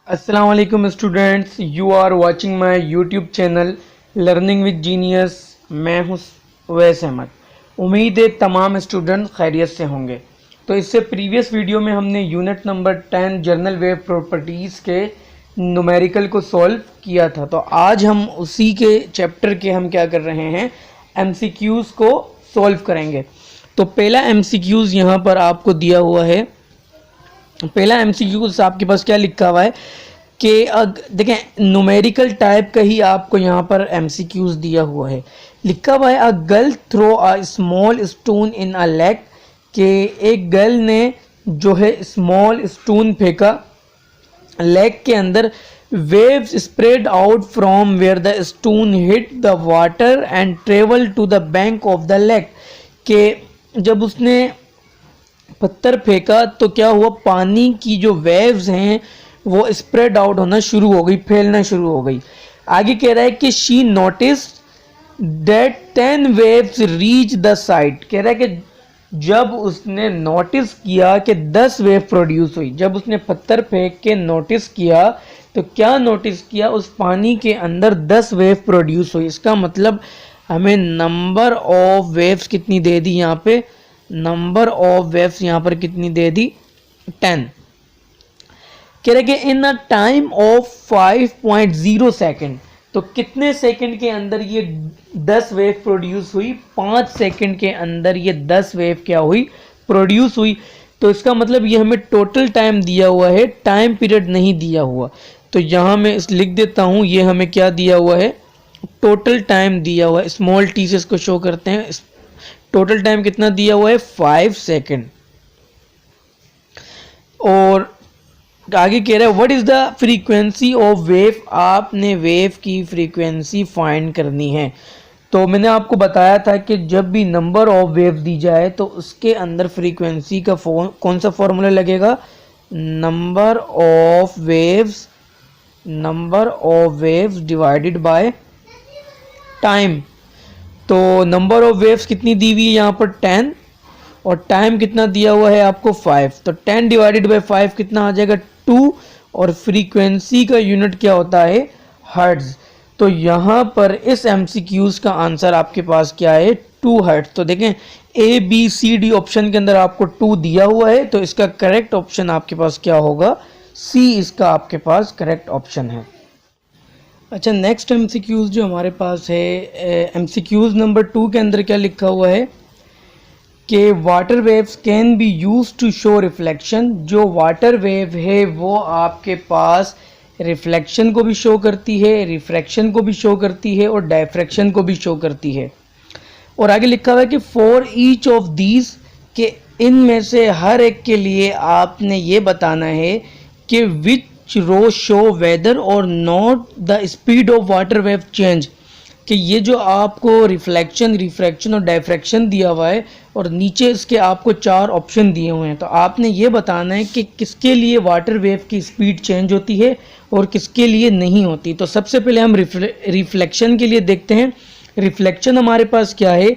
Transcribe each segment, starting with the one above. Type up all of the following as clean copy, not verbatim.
अस्सलाम वालेकुम students, you are watching my YouTube channel learning with genius. मैं हूं उवैस अहमद। उम्मीद है तमाम स्टूडेंट खैरियत से होंगे। तो इससे प्रीवियस वीडियो में हमने unit number 10 journal wave properties के न्यूमेरिकल को सॉल्व किया था। तो आज हम उसी के चैप्टर के हम क्या कर रहे हैं, एमसीक्यूज़ को सॉल्व करेंगे। तो पहला एमसीक्यूज़ यहाँ पर आपको दिया हुआ है। पहला एमसीक्यू आपके पास क्या लिखा हुआ है कि देखें, न्यूमेरिकल टाइप का ही आपको यहाँ पर एमसीक्यूज दिया हुआ है। लिखा हुआ है a girl throw a small stone in a lake, के एक गर्ल ने जो है स्मॉल स्टोन फेंका लेक के अंदर। Waves spread out from where the stone hit the water and travel to the bank of the lake, के जब उसने पत्थर फेंका तो क्या हुआ, पानी की जो वेव्स हैं वो स्प्रेड आउट होना शुरू हो गई, फैलना शुरू हो गई। आगे कह रहा है कि she notice that 10 waves reach the side. कह रहा है कि जब उसने नोटिस किया कि 10 वेव प्रोड्यूस हुई, जब उसने पत्थर फेंक के नोटिस किया तो क्या नोटिस किया, उस पानी के अंदर 10 वेव प्रोड्यूस हुई। इसका मतलब हमें नंबर ऑफ वेव्स कितनी दे दी, यहाँ पे नंबर ऑफ वेव्स यहाँ पर कितनी दे दी, 10। कह रहे कि in a time of 5.0 second, तो कितने सेकंड के अंदर ये 10 वेव प्रोड्यूस हुई, 5 सेकंड के अंदर ये 10 वेव क्या हुई, प्रोड्यूस हुई। तो इसका मतलब ये हमें टोटल टाइम दिया हुआ है, टाइम पीरियड नहीं दिया हुआ। तो यहाँ मैं इस लिख देता हूँ, ये हमें क्या दिया हुआ है, टोटल टाइम दिया हुआ है। स्मॉल टी से इसको शो करते हैं। टोटल टाइम कितना दिया हुआ है, 5 सेकेंड। और आगे कह रहा है what is the frequency of wave, आपने वेव की फ्रीक्वेंसी फाइंड करनी है। तो मैंने आपको बताया था कि जब भी नंबर ऑफ वेव दी जाए तो उसके अंदर फ्रीक्वेंसी का कौन सा फॉर्मूला लगेगा, number of waves divided by time. तो नंबर ऑफ वेव्स कितनी दी हुई है यहाँ पर, 10, और टाइम कितना दिया हुआ है आपको, 5। तो 10 डिवाइडेड बाय 5 कितना आ जाएगा, 2। और फ्रीक्वेंसी का यूनिट क्या होता है, हर्ट्ज। तो यहाँ पर इस एमसीक्यूज का आंसर आपके पास क्या है, 2 हर्ट्ज। तो देखें A B C D option के अंदर आपको 2 दिया हुआ है, तो इसका करेक्ट ऑप्शन आपके पास क्या होगा, सी इसका आपके पास करेक्ट ऑप्शन है। अच्छा, नेक्स्ट एमसीक्यूज जो हमारे पास है, एमसीक्यूज नंबर 2 के अंदर क्या लिखा हुआ है कि water waves can be use to show reflection. जो वाटर वेव है वो आपके पास रिफ्लेक्शन को भी शो करती है, रिफ्रैक्शन को भी शो करती है और डायफ्रैक्शन को भी शो करती है। और आगे लिखा हुआ है कि फॉर ईच ऑफ दीज, के इनमें से हर एक के लिए आपने ये बताना है कि विच रो शो वेदर और not the speed of water wave change, कि ये जो आपको रिफ्लेक्शन, रिफ्रैक्शन और डायफ्रैक्शन दिया हुआ है और नीचे इसके आपको 4 ऑप्शन दिए हुए हैं, तो आपने ये बताना है कि किसके लिए वाटर वेव की स्पीड चेंज होती है और किसके लिए नहीं होती। तो सबसे पहले हम रिफ्लेक्शन के लिए देखते हैं। रिफ्लेक्शन हमारे पास क्या है,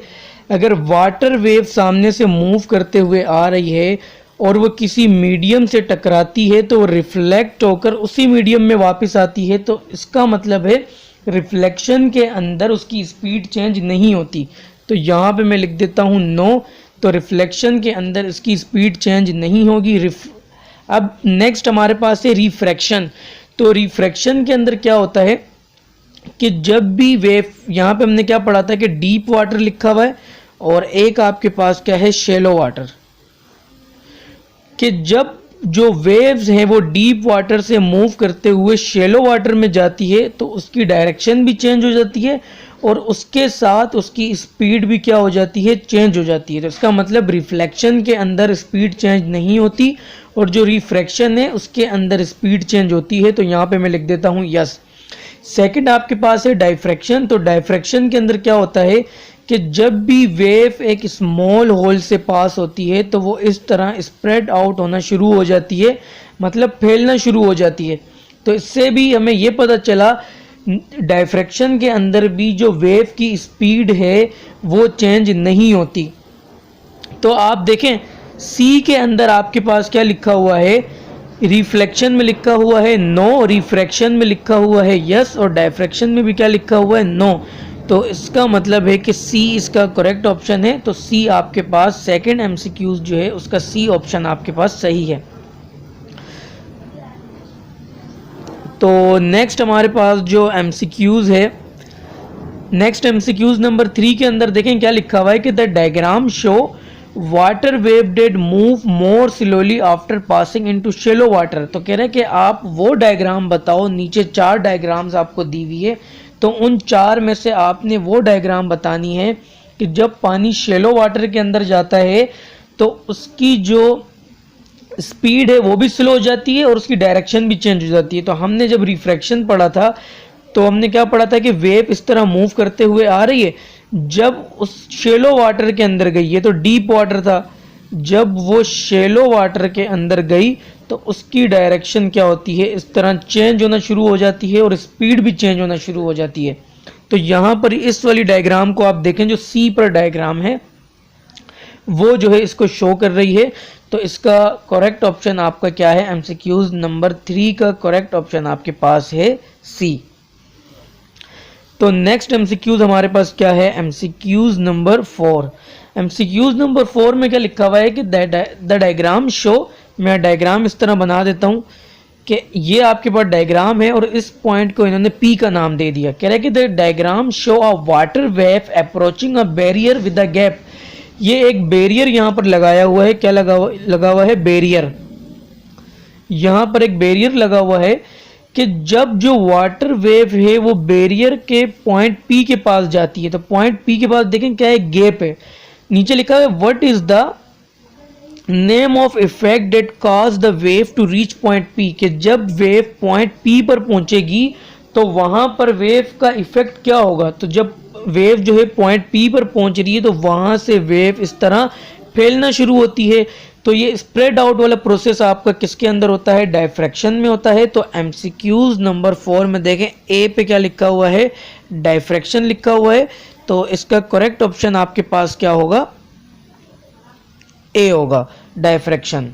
अगर वाटर वेव सामने से मूव करते हुए आ रही है और वो किसी मीडियम से टकराती है तो वो रिफ्लेक्ट होकर उसी मीडियम में वापस आती है, तो इसका मतलब है रिफ्लेक्शन के अंदर उसकी स्पीड चेंज नहीं होती। तो यहाँ पे मैं लिख देता हूँ नो, तो रिफ्लेक्शन के अंदर इसकी स्पीड चेंज नहीं होगी। अब नेक्स्ट हमारे पास है रिफ्रैक्शन। तो रिफ्रैक्शन के अंदर क्या होता है कि जब भी वेव, यहाँ पे हमने क्या पढ़ा था कि डीप वाटर लिखा हुआ है और एक आपके पास क्या है, शैलो वाटर, कि जब जो वेव्स हैं वो डीप वाटर से मूव करते हुए शैलो वाटर में जाती है तो उसकी डायरेक्शन भी चेंज हो जाती है और उसके साथ उसकी स्पीड भी क्या हो जाती है, चेंज हो जाती है। तो इसका मतलब रिफ्लेक्शन के अंदर स्पीड चेंज नहीं होती और जो रिफ्रैक्शन है उसके अंदर स्पीड चेंज होती है। तो यहाँ पे मैं लिख देता हूँ यस। सेकंड आपके पास है डायफ्रैक्शन। तो डायफ्रैक्शन के अंदर क्या होता है कि जब भी वेव एक स्मॉल होल से पास होती है तो वो इस तरह स्प्रेड आउट होना शुरू हो जाती है, मतलब फैलना शुरू हो जाती है। तो इससे भी हमें ये पता चला डायफ्रैक्शन के अंदर भी जो वेव की स्पीड है वो चेंज नहीं होती। तो आप देखें सी के अंदर आपके पास क्या लिखा हुआ है रिफ्लेक्शन में लिखा हुआ है नो, रिफ्रैक्शन में लिखा हुआ है यस, और डायफ्रैक्शन में भी क्या लिखा हुआ है नो। तो इसका मतलब है कि सी इसका करेक्ट ऑप्शन है। तो सी आपके पास सेकंड एमसीक्यूज जो है उसका सी ऑप्शन आपके पास सही है। तो नेक्स्ट हमारे पास जो एमसीक्यूज है, नेक्स्ट एमसीक्यूज नंबर 3 के अंदर देखें क्या लिखा हुआ है कि the diagram show water wave did move more slowly after passing into shallow water. तो कह रहे हैं कि आप वो डायग्राम बताओ, नीचे 4 डायग्राम्स आपको दी हुई है, तो उन 4 में से आपने वो डायग्राम बतानी है कि जब पानी शैलो वाटर के अंदर जाता है तो उसकी जो स्पीड है वो भी स्लो हो जाती है और उसकी डायरेक्शन भी चेंज हो जाती है। तो हमने जब रिफ्रैक्शन पढ़ा था तो हमने क्या पढ़ा था कि वेव इस तरह मूव करते हुए आ रही है, जब उस शैलो वाटर के अंदर गई, ये तो डीप वाटर था, जब वो शैलो वाटर के अंदर गई तो उसकी डायरेक्शन क्या होती है, इस तरह चेंज होना शुरू हो जाती है और स्पीड भी चेंज होना शुरू हो जाती है। तो यहाँ पर इस वाली डायग्राम को आप देखें, जो सी पर डायग्राम है वो जो है इसको शो कर रही है। तो इसका करेक्ट ऑप्शन आपका क्या है, एमसीक्यूज नंबर 3 का करेक्ट ऑप्शन आपके पास है सी। तो नेक्स्ट एमसीक्यूज हमारे पास क्या है, एमसीक्यूज नंबर 4। एमसीक्यूज नंबर 4 में क्या लिखा हुआ है कि द डायग्राम शो, मैं डायग्राम इस तरह बना देता हूं कि ये आपके पास डायग्राम है और इस पॉइंट को इन्होंने पी का नाम दे दिया। कह रहा है कि the diagram show a water wave approaching a barrier with a gap. ये एक बैरियर यहां पर लगाया हुआ है, क्या लगा हुआ है, बैरियर। यहां पर एक बैरियर लगा हुआ है कि जब जो वाटर वेव है वो बैरियर के पॉइंट पी के पास जाती है, तो पॉइंट पी के पास देखें क्या है, गैप है। नीचे लिखा है what is the name of effect that cause the wave to reach point P, कि जब वेव पॉइंट पी पर पहुंचेगी तो वहां पर वेव का इफेक्ट क्या होगा। तो जब वेव जो है पॉइंट पी पर पहुंच रही है तो वहां से वेव इस तरह फैलना शुरू होती है। तो ये स्प्रेड आउट वाला प्रोसेस आपका किसके अंदर होता है, डायफ्रैक्शन में होता है। तो एमसीक्यूज नंबर 4 में देखें ए पे क्या लिखा हुआ है, डायफ्रैक्शन लिखा हुआ है। तो इसका करेक्ट ऑप्शन आपके पास क्या होगा, ए होगा, डायफ्रैक्शन।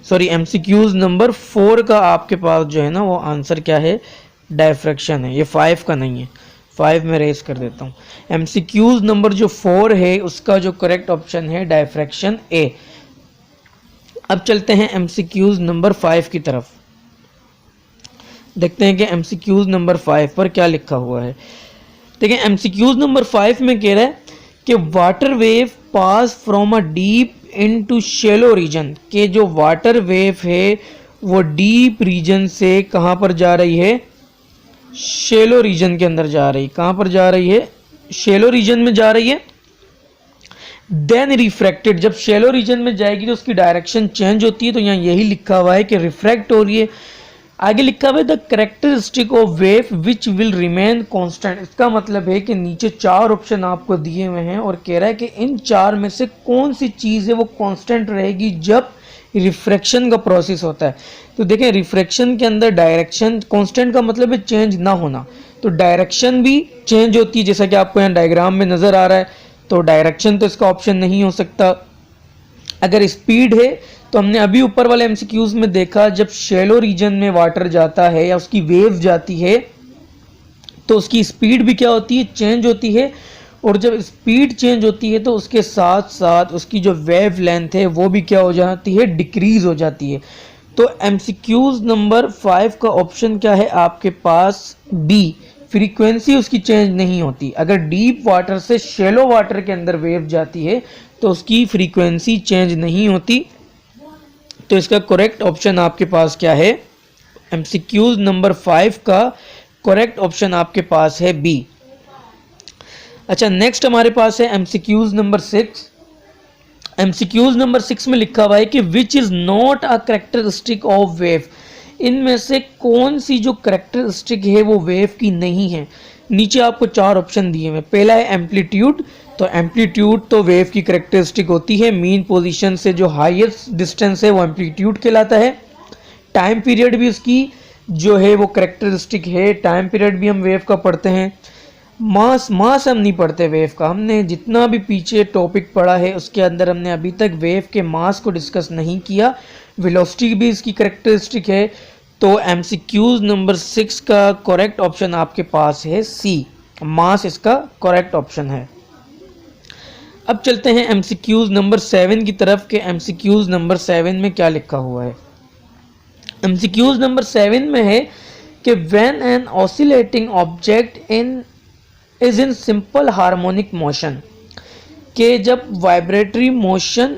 सॉरी, एमसीक्यूज नंबर 4 का आपके पास जो है ना वो आंसर क्या है, डायफ्रैक्शन है। ये 5 का नहीं है, 5 में रेस कर देता हूँ। एमसीक्यूज नंबर जो 4 है उसका जो करेक्ट ऑप्शन है डायफ्रैक्शन ए। अब चलते हैं एमसीक्यूज नंबर 5 की तरफ, देखते हैं कि एमसीक्यूज नंबर 5 पर क्या लिखा हुआ है। देखिए एमसीक्यूज नंबर 5 में कह रहा है कि water wave pass from a deep into shallow region, के जो वाटर वेव है वो डीप रीजन से कहां पर जा रही है, शैलो रीजन के अंदर जा रही। कहां पर जा रही है, शैलो रीजन में जा रही है। देन रिफ्रैक्टेड, जब शैलो रीजन में जाएगी तो उसकी डायरेक्शन चेंज होती है। तो यहाँ यही लिखा हुआ है कि रिफ्रैक्ट हो रही है। आगे लिखा हुआ है the characteristic of wave which will remain constant. इसका मतलब है कि नीचे 4 ऑप्शन आपको दिए हुए हैं और कह रहा है कि इन 4 में से कौन सी चीज़ है वो कांस्टेंट रहेगी जब रिफ्रैक्शन का प्रोसेस होता है। तो देखें रिफ्रैक्शन के अंदर डायरेक्शन कांस्टेंट का मतलब है चेंज ना होना, तो डायरेक्शन भी चेंज होती है, जैसा कि आपको यहाँ डायग्राम में नजर आ रहा है। तो डायरेक्शन तो इसका ऑप्शन नहीं हो सकता। अगर स्पीड है तो हमने अभी ऊपर वाले एमसीक्यूज में देखा, जब शैलो रीजन में वाटर जाता है या उसकी वेव जाती है तो उसकी स्पीड भी क्या होती है, चेंज होती है। और जब स्पीड चेंज होती है तो उसके साथ साथ उसकी जो वेव लेंथ है वो भी क्या हो जाती है, डिक्रीज हो जाती है। तो एमसीक्यूज नंबर 5 का ऑप्शन क्या है आपके पास, बी, फ्रीक्वेंसी उसकी चेंज नहीं होती। अगर डीप वाटर से शैलो वाटर के अंदर वेव जाती है तो उसकी फ्रीक्वेंसी चेंज नहीं होती। तो इसका करेक्ट ऑप्शन आपके पास क्या है, एमसीक्यूज नंबर 5 का करेक्ट ऑप्शन आपके पास है बी। अच्छा, नेक्स्ट हमारे पास है एमसीक्यूज नंबर 6। एमसीक्यूज नंबर 6 में लिखा हुआ है कि which is not a characteristic of wave. इनमें से कौन सी जो कैरेक्टरिस्टिक है वो वेव की नहीं है। नीचे आपको 4 ऑप्शन दिए हुए। पहला है एम्पलीट्यूड, तो एम्पलीट्यूड तो वेव की कैरेक्टरिस्टिक होती है। मीन पोजीशन से जो हाईएस्ट डिस्टेंस है वो एम्पलीट्यूड कहलाता है। टाइम पीरियड भी उसकी जो है वो कैरेक्टरिस्टिक है, टाइम पीरियड भी हम वेव का पढ़ते हैं। मास हम नहीं पढ़ते वेव का। हमने जितना भी पीछे टॉपिक पढ़ा है उसके अंदर हमने अभी तक वेव के मास को डिस्कस नहीं किया। वेलोसिटी भी इसकी करेक्टरिस्टिक है। तो एमसीक्यूज नंबर 6 का करेक्ट ऑप्शन आपके पास है सी, मास इसका करेक्ट ऑप्शन है। अब चलते हैं एमसीक्यूज नंबर 7 की तरफ के एमसीक्यूज नंबर 7 में क्या लिखा हुआ है। एमसीक्यूज नंबर 7 में है कि when an oscillating object is in simple harmonic motion, के जब वाइब्रेटरी मोशन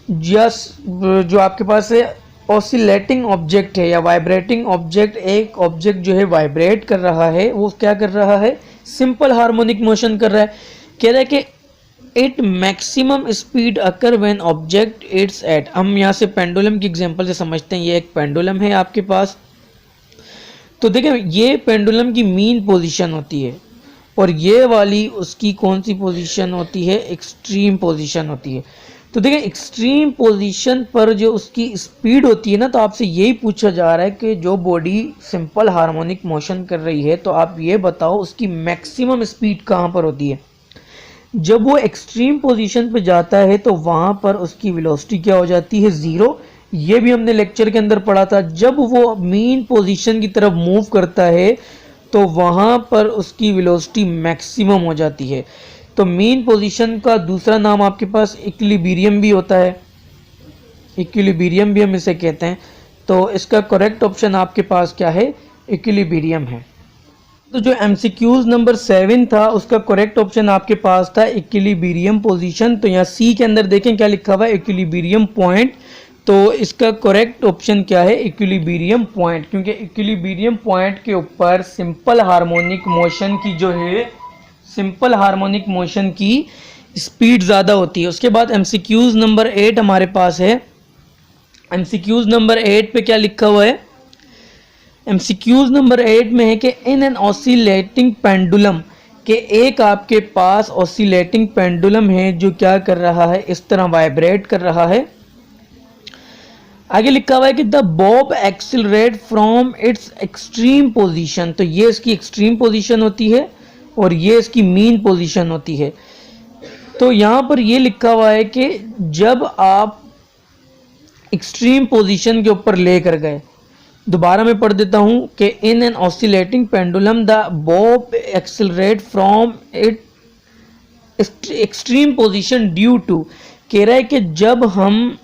या जो आपके पास है ऑसिलेटिंग ऑब्जेक्ट है या वाइब्रेटिंग ऑब्जेक्ट, एक ऑब्जेक्ट जो है वाइब्रेट कर रहा है, वो क्या कर रहा है, सिंपल हार्मोनिक मोशन कर रहा है। कह रहा है कि it maximum speed occur when object its at. हम यहाँ से पेंडुलम की एग्जांपल से समझते हैं। ये एक पेंडुलम है आपके पास, तो देखिए ये पेंडुलम की मीन पोजीशन होती है और ये वाली उसकी कौन सी पोजीशन होती है, एक्सट्रीम पोजीशन होती है। तो देखिए एक्सट्रीम पोजीशन पर जो उसकी स्पीड होती है ना, तो आपसे यही पूछा जा रहा है कि जो बॉडी सिंपल हार्मोनिक मोशन कर रही है, तो आप ये बताओ उसकी मैक्सिमम स्पीड कहाँ पर होती है। जब वो एक्सट्रीम पोजीशन पे जाता है तो वहाँ पर उसकी वेलोसिटी क्या हो जाती है, ज़ीरो। ये भी हमने लेक्चर के अंदर पढ़ा था। जब वो मीन पोजीशन की तरफ मूव करता है तो वहाँ पर उसकी वेलोसिटी मैक्सिमम हो जाती है। तो मीन पोजीशन का दूसरा नाम आपके पास इक्विलिब्रियम भी होता है, इक्विलिब्रियम भी हम इसे कहते हैं। तो इसका करेक्ट ऑप्शन आपके पास क्या है, इक्विलिब्रियम है। तो जो एमसीक्यूज नंबर 7 था उसका करेक्ट ऑप्शन आपके पास था इक्विलिब्रियम पोजीशन। तो यहाँ सी के अंदर देखें क्या लिखा हुआ है, इक्विलिब्रियम पॉइंट। तो इसका करेक्ट ऑप्शन क्या है, इक्विलिब्रियम पॉइंट, क्योंकि इक्विलिब्रियम पॉइंट के ऊपर सिंपल हार्मोनिक मोशन की जो है, सिंपल हार्मोनिक मोशन की स्पीड ज़्यादा होती है। उसके बाद एमसीक्यूज नंबर 8 हमारे पास है। एमसीक्यूज नंबर 8 पे क्या लिखा हुआ है, एमसीक्यूज नंबर 8 में है कि इन एन ऑसिलेटिंग पेंडुलम, के एक आपके पास ऑसिलेटिंग पेंडुलम है जो क्या कर रहा है, इस तरह वाइब्रेट कर रहा है। आगे लिखा हुआ है कि the bob accelerate from its extreme position. तो ये इसकी एक्सट्रीम पोजीशन होती है और ये इसकी मीन पोजीशन होती है। तो यहाँ पर ये लिखा हुआ है कि जब आप एक्सट्रीम पोजीशन के ऊपर लेकर गए, दोबारा मैं पढ़ देता हूँ कि in an oscillating pendulum the bob accelerate from it extreme position due to, कह रहा है कि जब हम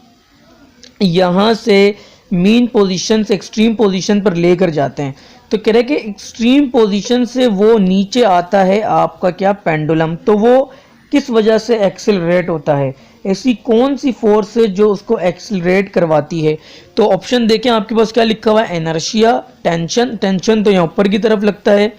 यहाँ से मीन पोजीशन से एक्सट्रीम पोजीशन पर लेकर जाते हैं, तो कह रहे हैं कि एक्सट्रीम पोजीशन से वो नीचे आता है आपका क्या, पेंडुलम। तो वो किस वजह से एक्सिलरेट होता है, ऐसी कौन सी फोर्स है जो उसको एक्सिलरेट करवाती है। तो ऑप्शन देखें आपके पास क्या लिखा हुआ है, इनर्शिया, टेंशन। टेंशन तो यहाँ ऊपर की तरफ लगता है,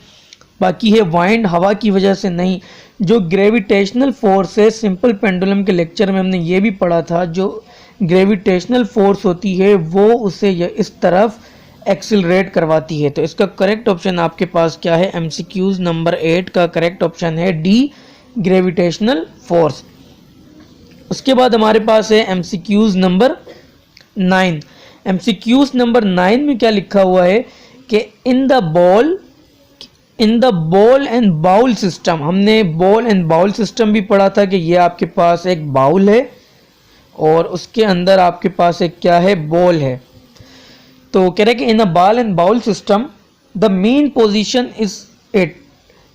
बाकी है वाइंड, हवा की वजह से नहीं। जो ग्रेविटेशनल फोर्स है, सिंपल पेंडुलम के लेक्चर में हमने ये भी पढ़ा था, जो ग्रेविटेशनल फोर्स होती है वो उसे इस तरफ एक्सिलरेट करवाती है। तो इसका करेक्ट ऑप्शन आपके पास क्या है, एमसीक्यूज नंबर 8 का करेक्ट ऑप्शन है डी, ग्रेविटेशनल फोर्स। उसके बाद हमारे पास है एमसीक्यूज नंबर 9। एमसीक्यूज नंबर 9 में क्या लिखा हुआ है कि in the ball and bowl system. हमने बॉल एंड बाउल सिस्टम भी पढ़ा था कि ये आपके पास एक बाउल है और उसके अंदर आपके पास एक क्या है, बॉल है। तो कह रहा है कि in a ball and bowl system the main position is it.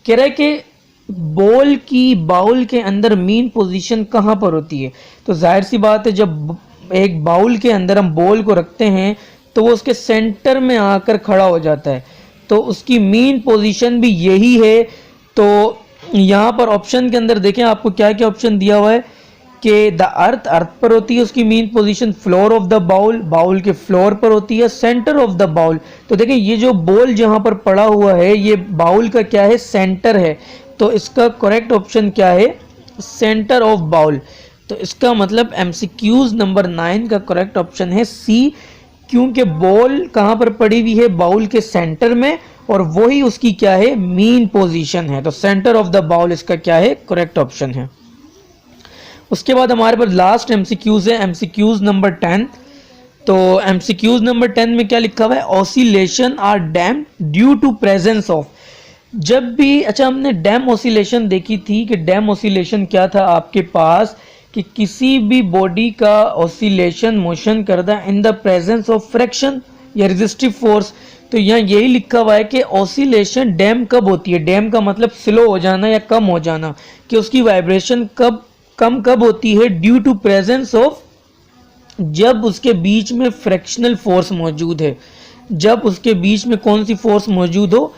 कह रहा है कि बॉल की, बाउल के अंदर मेन पोजीशन कहाँ पर होती है। तो जाहिर सी बात है, जब एक बाउल के अंदर हम बॉल को रखते हैं तो वो उसके सेंटर में आकर खड़ा हो जाता है, तो उसकी मेन पोजीशन भी यही है। तो यहाँ पर ऑप्शन के अंदर देखें आपको क्या क्या ऑप्शन दिया हुआ है कि द अर्थ पर होती है उसकी mean position, floor of the bowl, bowl के फ्लोर पर होती है, सेंटर ऑफ द बाउल। तो देखें ये जो बॉल जहां पर पड़ा हुआ है ये बाउल का क्या है, सेंटर है। तो इसका करेक्ट ऑप्शन क्या है, सेंटर ऑफ बाउल। तो इसका मतलब एमसीक्यूज नंबर 9 का करेक्ट ऑप्शन है सी, क्योंकि बॉल कहां पर पड़ी हुई है, बाउल के सेंटर में, और वही उसकी क्या है, मेन पोजीशन है। तो सेंटर ऑफ द बाउल इसका क्या है, करेक्ट ऑप्शन है। उसके बाद हमारे पास लास्ट एमसीक्यूज है, एमसीक्यूज नंबर 10। तो एमसीक्यूज नंबर 10 में क्या लिखा हुआ है, oscillation are damped due to presence of. जब भी, अच्छा हमने डैम ऑसिलेशन देखी थी कि डैम ऑसिलेशन क्या था आपके पास, कि किसी भी बॉडी का ऑसिलेशन मोशन करता है in the presence of friction या रेजिस्टिव फोर्स। तो यहाँ यही लिखा हुआ है कि ऑसिलेशन डैम कब होती है, डैम का मतलब स्लो हो जाना या कम हो जाना, कि उसकी वाइब्रेशन कब होती है, ड्यू टू प्रेजेंस ऑफ, जब उसके बीच में फ्रैक्शनल फोर्स मौजूद है, जब उसके बीच में कौन सी फोर्स मौजूद हो,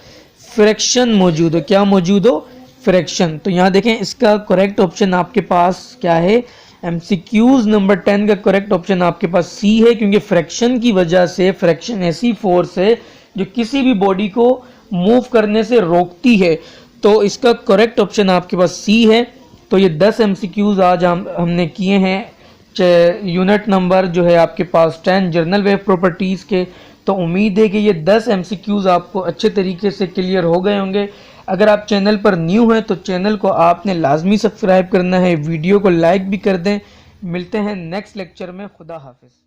फ्रैक्शन मौजूद हो, क्या मौजूद हो, फ्रैक्शन। तो यहाँ देखें इसका करेक्ट ऑप्शन आपके पास क्या है, एमसीक्यूज नंबर 10 का करेक्ट ऑप्शन आपके पास सी है, क्योंकि फ्रैक्शन की वजह से, फ्रैक्शन ऐसी फोर्स है जो किसी भी बॉडी को मूव करने से रोकती है। तो इसका करेक्ट ऑप्शन आपके पास सी है। तो ये 10 एमसीक्यूज आज हमने किए हैं, यूनिट नंबर जो है आपके पास 10 जर्नल वेव प्रॉपर्टीज़ के। तो उम्मीद है कि ये 10 एमसीक्यूज आपको अच्छे तरीके से क्लियर हो गए होंगे। अगर आप चैनल पर न्यू हैं तो चैनल को आपने लाजमी सब्सक्राइब करना है, वीडियो को लाइक भी कर दें। मिलते हैं नेक्स्ट लेक्चर में, खुदा हाफिज़।